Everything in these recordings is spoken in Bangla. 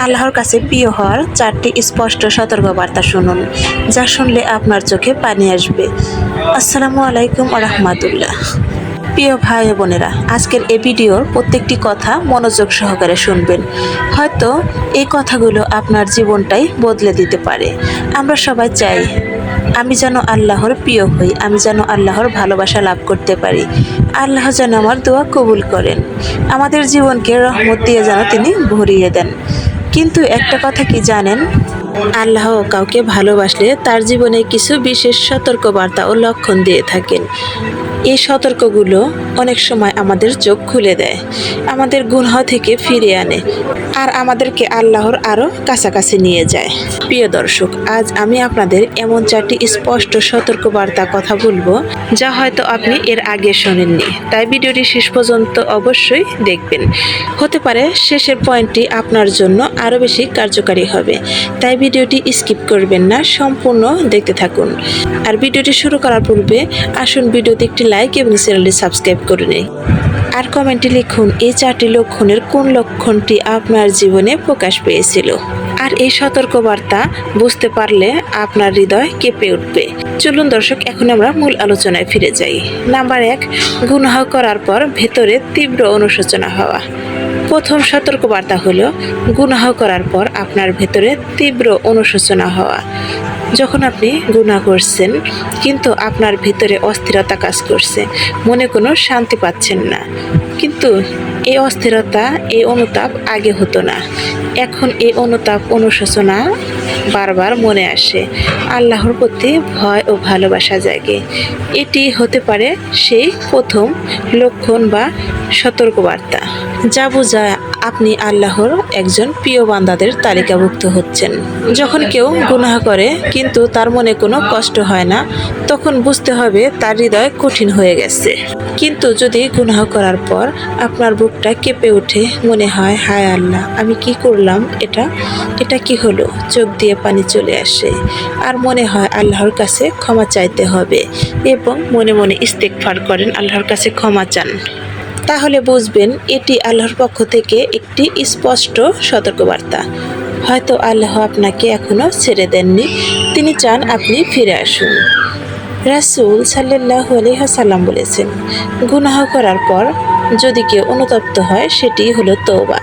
আল্লাহর কাছে প্রিয় হওয়ার 4টি স্পষ্ট সতর্কবার্তা শুনুন, যা শুনলে আপনার চোখে পানি আসবে। আসসালামু আলাইকুম ওয়া রাহমাতুল্লাহ। প্রিয় ভাই ও বোনেরা, আজকের এই ভিডিওর প্রত্যেকটি কথা মনোযোগ সহকারে শুনবেন। হয়তো এই কথাগুলো আপনার জীবনটাই বদলে দিতে পারে। আমরা সবাই চাই আমি যেন আল্লাহর প্রিয় হই, আমি যেন আল্লাহর ভালোবাসা লাভ করতে পারি, আল্লাহ যেন আমার দোয়া কবুল করেন, আমাদের জীবনকে রহমত দিয়ে যেন তিনি ভরিয়ে দেন। কিন্তু একটা কথা কি জানেন, আল্লাহ কাউকে ভালোবাসলে তার জীবনে কিছু বিশেষ সতর্কবার্তা ও লক্ষণ দিয়ে থাকেন। এই সতর্কগুলো অনেক সময় আমাদের চোখ খুলে দেয়, আমাদের গুনাহ থেকে ফিরিয়ে আনে, আর আমাদেরকে আল্লাহর আরও কাছাকাছি নিয়ে যায়। প্রিয় দর্শক, আজ আমি আপনাদের এমন 4টি স্পষ্ট সতর্কবার্তা কথা বলবো, যা হয়তো আপনি এর আগে শোনেননি। তাই ভিডিওটি শেষ পর্যন্ত অবশ্যই দেখবেন। হতে পারে শেষের পয়েন্টটি আপনার জন্য আরও বেশি কার্যকারী হবে। তাই ভিডিওটি স্কিপ করবেন না, সম্পূর্ণ দেখতে থাকুন। আর ভিডিওটি শুরু করার পূর্বে আসুন ভিডিওতে একটি লাইক এবং চ্যানেলটি সাবস্ক্রাইব করে নিন। আর কমেন্টে লিখুন এই 4টি লক্ষণের কোন লক্ষণটি আপনার জীবনে প্রকাশ পেয়েছিল। আর এই সতর্কবার্তা বুঝতে পারলে আপনার হৃদয় কেঁপে উঠবে। চলুন দর্শক, এখন আমরা মূল আলোচনায় ফিরে যাই। নাম্বার 1, গুনাহ করার পর ভেতরে তীব্র অনুশোচনা হওয়া। প্রথম সতর্কবার্তা হলো গুনাহ করার পর আপনার ভেতরে তীব্র অনুশোচনা হওয়া। যখন আপনি গুনাহ করছেন কিন্তু আপনার ভিতরে অস্থিরতা কাজ করছে, মনে কোনো শান্তি পাচ্ছেন না, কিন্তু এই অস্থিরতা, এই অনুতাপ আগে হতো না। এখন এই অনুতাপ, অনুশোচনা বারবার মনে আসে, আল্লাহর প্রতি ভয় ও ভালোবাসা জাগে। এটি হতে পারে সেই প্রথম লক্ষণ বা সতর্কবার্তা, যা বোঝায় আপনি আল্লাহর একজন প্রিয় বান্দাদের তালিকাভুক্ত হচ্ছেন। যখন কেউ গুনাহ করে কিন্তু তার মনে কোনো কষ্ট হয় না, তখন বুঝতে হবে তার হৃদয় কঠিন হয়ে গেছে। কিন্তু যদি গুনাহ করার পর আপনার বুকটা কেঁপে ওঠে, মনে হয় হায় আল্লাহ, আমি কি করলাম, এটা কি হলো, চোখ দিয়ে পানি চলে আসে, আর মনে হয় আল্লাহর কাছে ক্ষমা চাইতে হবে এবং মনে মনে ইস্তেগফার করেন, আল্লাহর কাছে ক্ষমা চান, তাহলে বুঝবেন এটি আল্লাহর পক্ষ থেকে একটি স্পষ্ট সতর্কবার্তা। হয়তো আল্লাহ আপনাকে এখনো ছেড়ে দেননি, তিনি চান আপনি ফিরে আসুন। রাসূল সাল্লাল্লাহু আলাইহি ওয়াসাল্লাম বলেছেন, গুনাহ করার পর যদি কেউ অনুতপ্ত হয় সেটি হলো তওবা।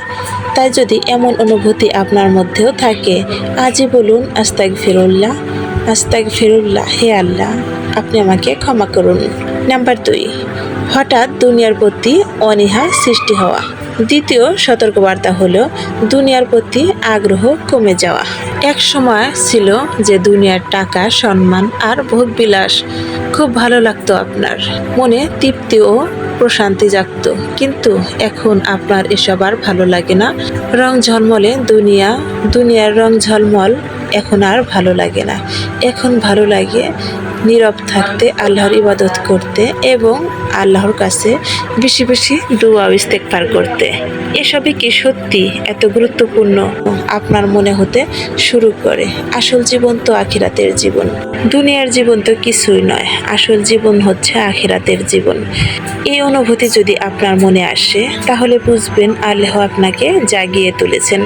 তাই যদি এমন অনুভূতি আপনার মধ্যেও থাকে, আজই বলুন আস্তাগফিরুল্লাহ, আস্তাগফিরুল্লাহ, হে আল্লাহ, আপনি আমাকে ক্ষমা করুন। নাম্বার 2, হঠাৎ দুনিয়ার প্রতি অনীহা সৃষ্টি হওয়া। দ্বিতীয় সতর্কবার্তা হলো দুনিয়ার প্রতি আগ্রহ কমে যাওয়া। এক সময় ছিল যে দুনিয়ার টাকা, সম্মান আর ভোগবিলাস খুব ভালো লাগতো, আপনার মনে তৃপ্তি ও প্রশান্তি জাগত, কিন্তু এখন আপনার এসব আর ভালো লাগে না। রং ঝলমলে দুনিয়ার রং ঝলমল এখন আর ভালো লাগে না। এখন ভালো লাগে নীরব থাকতে, আল্লাহর ইবাদত করতে এবং আল্লাহর কাছে বেশি বেশি দোয়া ও ইস্তেগফার করতে। এসবই কি সত্যি এত গুরুত্বপূর্ণ আপনার মনে হতে শুরু করে? আসল জীবন তো আখিরাতের জীবন। দুনিয়ার জীবন তো কিছুই নয়, আসল জীবন হচ্ছে আখিরাতের জীবন। এই অনুভূতি যদি আপনার মনে আসে, তাহলে বুঝবেন আল্লাহ আপনাকে জাগিয়ে তুলেছেন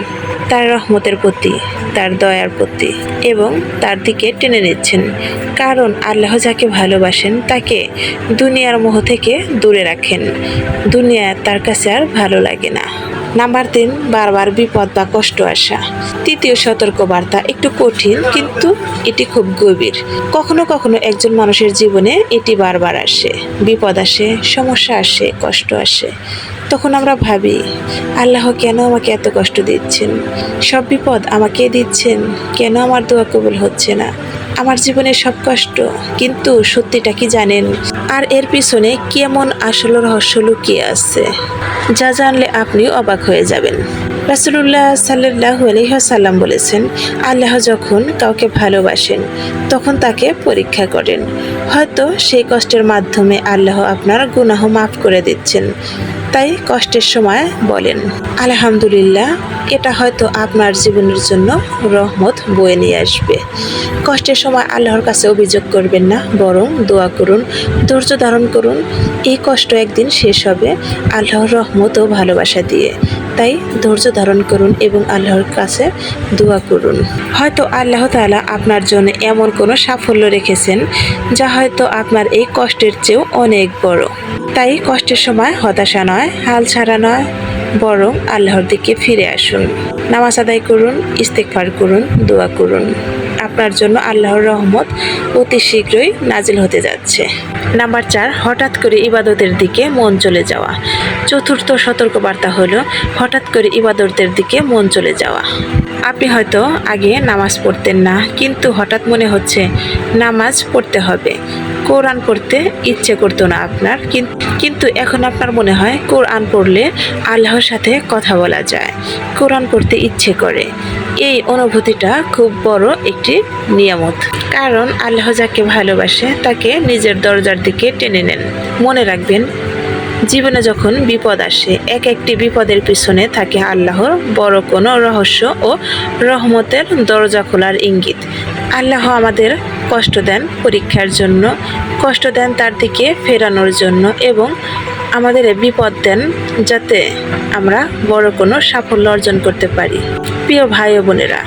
তার রহমতের প্রতি, তার দয়ার প্রতি, এবং তার দিকে টেনে নিচ্ছেন। কারণ আল্লাহ যাকে ভালোবাসেন তাকে দুনিয়ার মোহ থেকে দূরে রাখেন। দুনিয়া তার কাছে আর ভালো লাগে না। নাম্বার 3, বারবার বিপদ বা কষ্ট আসা। তৃতীয় সতর্কবার্তা একটু কঠিন, কিন্তু এটি খুব গভীর। কখনো কখনো একজন মানুষের জীবনে এটি বারবার আসে, বিপদ আসে, সমস্যা আসে, কষ্ট আসে। তখন আমরা ভাবি, আল্লাহ কেন আমাকে এত কষ্ট দিচ্ছেন, সব বিপদ আমাকে দিচ্ছেন, কেন আমার দোয়া কবুল হচ্ছে না, আমার জীবনে সব কষ্ট। কিন্তু সত্যিটা কি জানেন? আর এর পিছনে কেমন আসল রহস্য লুকিয়ে আছে, যা জানলে আপনি অবাক হয়ে যাবেন। রাসূলুল্লাহ সাল্লাল্লাহু আলাইহি ওয়াসাল্লাম বলেছেন, আল্লাহ যখন কাউকে ভালোবাসেন তখন তাকে পরীক্ষা করেন। হয়তো সেই কষ্টের মাধ্যমে আল্লাহ আপনার গুনাহ মাফ করে দিচ্ছেন। তাই কষ্টের সময় বলেন আলহামদুলিল্লাহ, এটা হয়তো আপনার জীবনের জন্য রহমত বয়ে নিয়ে আসবে। কষ্টের সময় আল্লাহর কাছে অভিযোগ করবেন না, বরং দোয়া করুন, ধৈর্য ধারণ করুন। এই কষ্ট একদিন শেষ হবে আল্লাহর রহমত ও ভালোবাসা দিয়ে। তাই ধৈর্য ধারণ করুন এবং আল্লাহর কাছে দোয়া করুন। হয়তো আল্লাহ তাআলা আপনার জন্য এমন কোনো সাফল্য রেখেছেন যা হয়তো আপনার এই কষ্টের চেয়েও অনেক বড়। তাই কষ্টের সময় হতাশা নয়, হাল ছাড়া নয়, বরং আল্লাহর দিকে ফিরে আসুন। নামাজ আদায় করুন, ইস্তেগফার করুন, দোয়া করুন। আপনার জন্য আল্লাহর রহমত অতি শীঘ্রই নাজিল হতে যাচ্ছে। নাম্বার 4, হঠাৎ করে ইবাদতের দিকে মন চলে যাওয়া। চতুর্থ সতর্কবার্তা হলো হঠাৎ করে ইবাদতের দিকে মন চলে যাওয়া। আপনি হয়তো আগে নামাজ পড়তেন না, কিন্তু হঠাৎ মনে হচ্ছে নামাজ পড়তে হবে। কোরআন পড়তে ইচ্ছে করতো না আপনার, কিন্তু এখন আপনার মনে হয় কোরআন পড়লে আল্লাহর সাথে কথা বলা যায়। কোরআন পড়তে ইচ্ছে করে। এই অনুভূতিটা খুব বড় একটি নিয়ামত, কারণ আল্লাহ যাকে ভালোবাসে তাকে নিজের দরজার দিকে টেনে নেন। মনে রাখবেন, জীবনে যখন বিপদ আসে, একটি বিপদের পিছনে থাকে আল্লাহর বড় কোনো রহস্য ও রহমতের দরজা খোলার ইঙ্গিত। আল্লাহ আমাদের কষ্ট দেন পরীক্ষার জন্য, কষ্ট দেন তার দিকে ফেরানোর জন্য, এবং আমাদের বিপদ দেন যাতে আমরা বড় কোনো সাফল্য অর্জন করতে পারি। প্রিয় ভাই ও বোনেরা,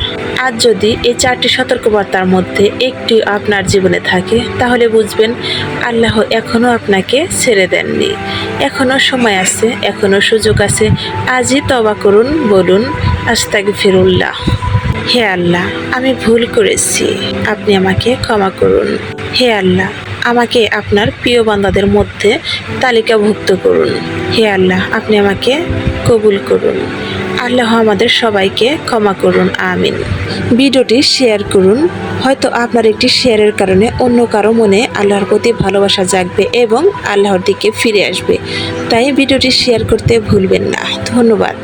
আজ যদি এই 4টি সতর্কবার্তার মধ্যে একটি আপনার জীবনে থাকে, তাহলে বুঝবেন আল্লাহ এখনও আপনাকে ছেড়ে দেননি। এখনও সময় আছে, এখনও সুযোগ আছে। আজই তওবা করুন, বলুন আস্তাগফিরুল্লাহ। হে আল্লাহ, আমি ভুল করেছি, আপনি আমাকে ক্ষমা করুন। হে আল্লাহ, আমাকে আপনার প্রিয় বান্দাদের মধ্যে তালিকাভুক্ত করুন। হে আল্লাহ, আপনি আমাকে কবুল করুন। আল্লাহ আমাদের সবাইকে ক্ষমা করুন, আমিন। ভিডিওটি শেয়ার করুন। হয়তো আপনার একটি শেয়ারের কারণে অন্য কারো মনে আল্লাহর প্রতি ভালোবাসা জাগবে এবং আল্লাহর দিকে ফিরে আসবে। তাই ভিডিওটি শেয়ার করতে ভুলবেন না। ধন্যবাদ।